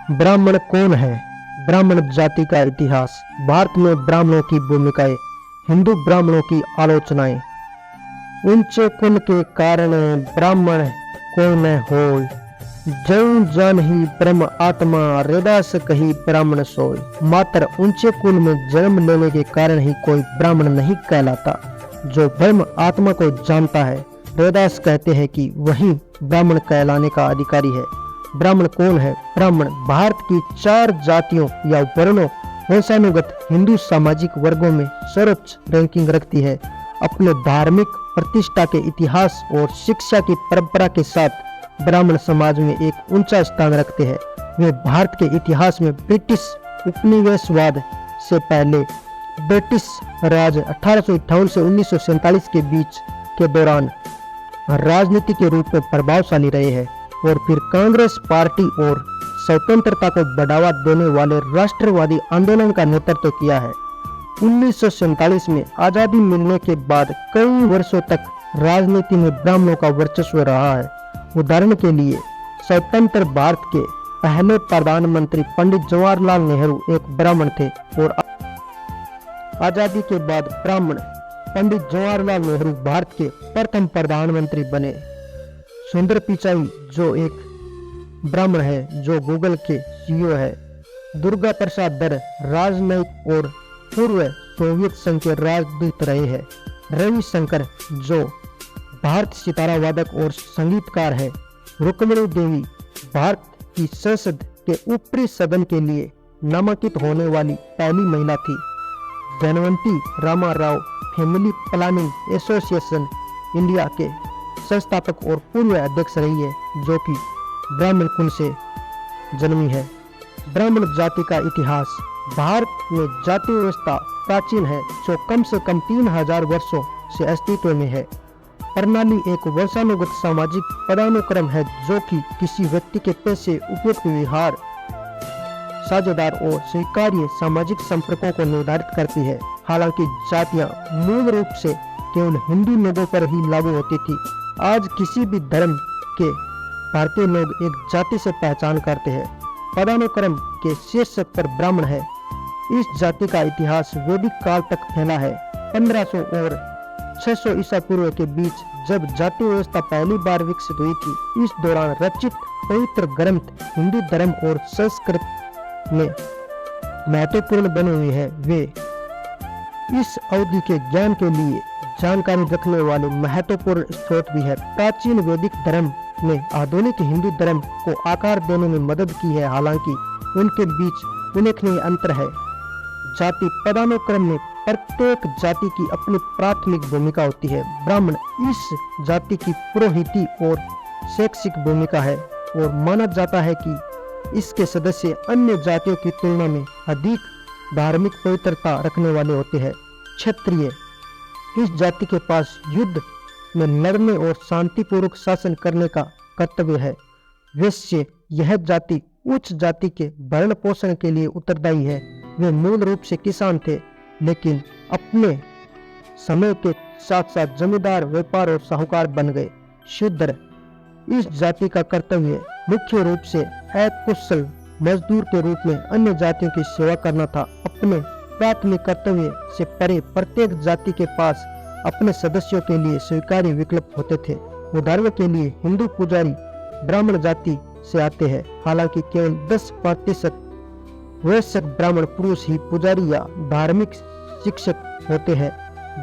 ब्राह्मण कौन है? ब्राह्मण जाति का इतिहास, भारत में ब्राह्मणों की भूमिकाएं, हिंदू ब्राह्मणों की आलोचनाएं। ऊंचे कुल के कारण ब्राह्मण कोई न होय, जौं जान ही ब्रह्म आत्मा, हृदयस कही ब्राह्मण सोय। मात्र ऊंचे कुल में जन्म लेने के कारण ही कोई ब्राह्मण नहीं कहलाता। जो ब्रह्म आत्मा को जानता है, वेदास कहते हैं कि वही ब्राह्मण कहलाने का अधिकारी है। ब्राह्मण कौन है? ब्राह्मण भारत की 4 जातियों या वर्णों वंशानुगत हिंदू सामाजिक वर्गों में सर्वोच्च रैंकिंग रखती है। अपने धार्मिक प्रतिष्ठा के इतिहास और शिक्षा की परंपरा के साथ ब्राह्मण समाज में एक ऊंचा स्थान रखते हैं। वे भारत के इतिहास में ब्रिटिश उपनिवेशवाद से पहले ब्रिटिश राज 1858 से 1947 के बीच के दौरान राजनीति के रूप में प्रभावशाली रहे हैं और फिर कांग्रेस पार्टी और स्वतंत्रता को बढ़ावा देने वाले राष्ट्रवादी आंदोलन का नेतृत्व किया है। 1947 में आजादी मिलने के बाद कई वर्षों तक राजनीति में ब्राह्मणों का वर्चस्व रहा है। उदाहरण के लिए स्वतंत्र भारत के पहले प्रधानमंत्री पंडित जवाहरलाल नेहरू एक ब्राह्मण थे और आजादी के बाद ब्राह्मण पंडित जवाहरलाल नेहरू भारत के प्रथम प्रधानमंत्री बने। सुंदर पिचाई जो एक ब्राह्मण है, जो गूगल के सीईओ है। दुर्गा प्रसाद दर राजनयिक और पूर्व सोवियत संघ के राजदूत रहे हैं। रवि शंकर जो भारत सितारा वादक और संगीतकार है। रुक्मिणी देवी भारत की संसद के ऊपरी सदन के लिए नामांकित होने वाली पहली महिला थी। Dhanwanti Rama Rao family planning association India के संस्थापक और पूर्व अध्यक्ष रही है, जो कि ब्राह्मण कुल से जन्मी है। ब्राह्मण जाति का इतिहास, भारत में जाति व्यवस्था प्राचीन है जो कम से कम 3000 वर्षों से अस्तित्व में है। प्रणाली एक वंशानुगत सामाजिक पदानुक्रम है जो कि किसी व्यक्ति के पेशे, उपयुक्त व्यवहार, साझेदार और स्वीकार्य सामाजिक संपर्कों को निर्धारित करती है। हालांकि जातियां मूल रूप से केवल हिंदू लोगों पर ही लागू होती थी। आज किसी भी धर्म के भारतीय लोग एक जाति से पहचान करते हैं। पदानुक्रम के शीर्ष पर ब्राह्मण है। इस जाति का इतिहास वैदिक काल तक फैला है। 1500 और 600 ईसा पूर्व के बीच जब जाति व्यवस्था पहली बार विकसित हुई थी, इस दौरान रचित पवित्र ग्रंथ हिंदू धर्म और संस्कृत में महत्वपूर्ण बने हुए हैं। वे इस अवधि के ज्ञान के लिए जानकारी रखने वाले महत्वपूर्ण स्रोत भी है। प्राचीन वैदिक धर्म ने आधुनिक हिंदू धर्म को आकार देने में मदद की है, हालांकि उनके बीच उल्लेखनीय अंतर है। जाति पदानुक्रम में प्रत्येक जाति की अपनी प्राथमिक भूमिका होती है। ब्राह्मण इस जाति की पुरोहिती और शैक्षिक भूमिका है और माना जाता है कि इसके सदस्य अन्य जातियों की तुलना में अधिक धार्मिक पवित्रता रखने वाले होते हैं। क्षत्रिय, इस जाति के पास युद्ध में लड़ने और शांतिपूर्वक शासन करने का कर्तव्य है। वैश्य, यह जाति उच्च जाति के भरण पोषण के लिए उत्तरदायी है। वे मूल रूप से किसान थे, लेकिन अपने समय के साथ साथ जमींदार, व्यापार और साहूकार बन गए। शूद्र, इस जाति का कर्तव्य मुख्य रूप से अकुशल मजदूर के रूप में अन्य जातियों की सेवा करना था। अपने प्राथमिक कर्तव्य से परे प्रत्येक जाति के पास अपने सदस्यों के लिए स्वीकार्य विकल्प होते थे। उदाहरण के लिए हिंदू पुजारी ब्राह्मण जाति से आते हैं, हालांकि केवल 10% वयस्क ब्राह्मण पुरुष ही पुजारी या धार्मिक शिक्षक होते हैं।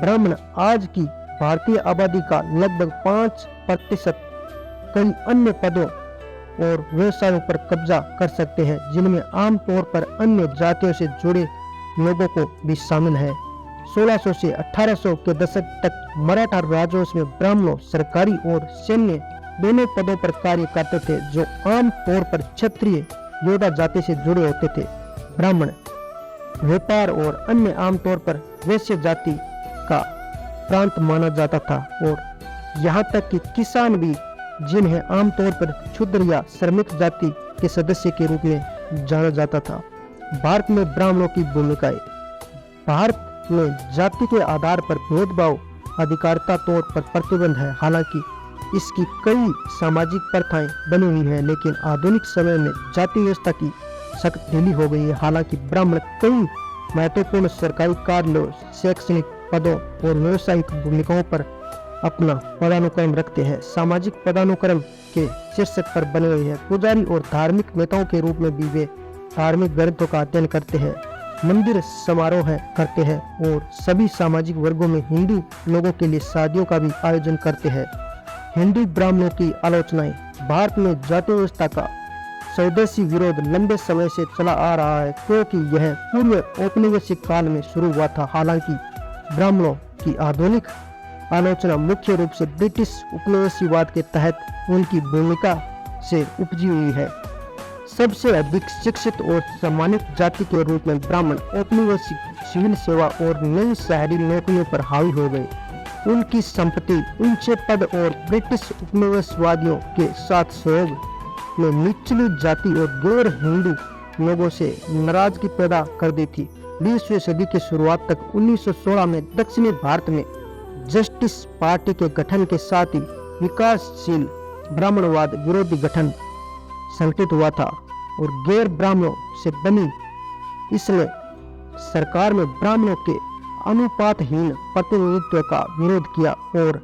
ब्राह्मण आज की भारतीय आबादी का लगभग 5%। कई अन्य पदों और व्यवसायों पर कब्जा कर सकते हैं, जिनमें आमतौर पर अन्य जातियों से जुड़े लोगों को भी शामिल है। 1600 से 1800 के दशक तक मराठा राजवंश में ब्राह्मणों सरकारी और सैन्य दोनों पदों पर कार्य करते थे, जो आम तौर पर क्षत्रिय योद्धा जाति से जुड़े होते थे। ब्राह्मण व्यापार और अन्य आमतौर पर वैश्य जाति का प्रांत माना जाता था, और यहाँ तक कि किसान भी, जिन्हें आमतौर पर क्षुद्र या श्रमिक जाति के सदस्य के रूप में जाना जाता था। भारत में ब्राह्मणों की भूमिकाएं, भारत में जाति के आधार पर भेदभाव अधिकारिता तौर पर प्रतिबंध है। हालांकि इसकी कई सामाजिक प्रथाएं बनी हुई हैं, लेकिन आधुनिक समय में जाति व्यवस्था की सख्त ढीली हो गई है। हालांकि ब्राह्मण कई महत्वपूर्ण सरकारी कार्यों, शैक्षणिक पदों और व्यावसायिक भूमिकाओं पर अपना पदानुक्रम रखते हैं। सामाजिक पदानुक्रम के शीर्ष पर बने हुए हैं। पुजारी और धार्मिक नेताओं के रूप में भी वे धार्मिक ग्रंथों का अध्ययन करते हैं, मंदिर समारोह करते हैं और सभी सामाजिक वर्गों में हिंदू लोगों के लिए शादियों का भी आयोजन करते हैं। हिंदू ब्राह्मणों की आलोचनाएं। भारत में जाति व्यवस्था का स्वदेशी विरोध लंबे समय से चला आ रहा है, क्योंकि यह पूर्व औपनिवेशिक काल में शुरू हुआ था। हालांकि ब्राह्मणों की आधुनिक आलोचना मुख्य रूप से ब्रिटिश उपनिवेशवाद के तहत उनकी भूमिका से उपजी हुई है। सबसे अधिक शिक्षित और सम्मानित जाति के रूप में ब्राह्मण औपनिवेशिक सिविल सेवा और नई शहरी नौकरियों पर हावी हो गए। उनकी संपत्ति, ऊंचे पद और ब्रिटिश उपनिवेशवादियों के साथ सहयोग में निचली जाति और गैर हिंदू लोगों से नाराजगी पैदा कर दी थी। 20वीं सदी की शुरुआत तक 1916 में दक्षिणी भारत में जस्टिस पार्टी के गठन के साथ ही विकासशील ब्राह्मणवाद विरोधी गठन संगठित हुआ था और गैर ब्राह्मणों से बनी इसने सरकार में ब्राह्मणों के अनुपातहीन प्रतिनिधित्व का विरोध किया और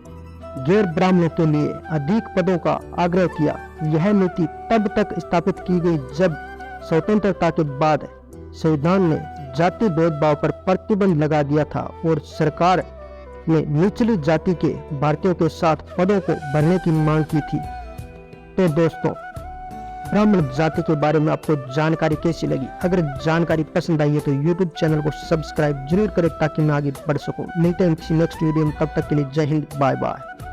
गैर ब्राह्मणों के लिए अधिक पदों का आग्रह किया। यह नीति तब तक स्थापित की गई जब स्वतंत्रता के बाद संविधान ने जाति भेदभाव पर प्रतिबंध लगा दिया था और सरकार ने निचली जाति के भारतीयों के साथ पदों को भरने की मांग की थी। तो दोस्तों, ब्राह्मण जाति के बारे में आपको जानकारी कैसी लगी? अगर जानकारी पसंद आई है तो YouTube चैनल को सब्सक्राइब जरूर करें ताकि मैं आगे बढ़ सकूं। मिलते हैं किसी नेक्स्ट वीडियो में, तब तक के लिए जय हिंद, बाय बाय।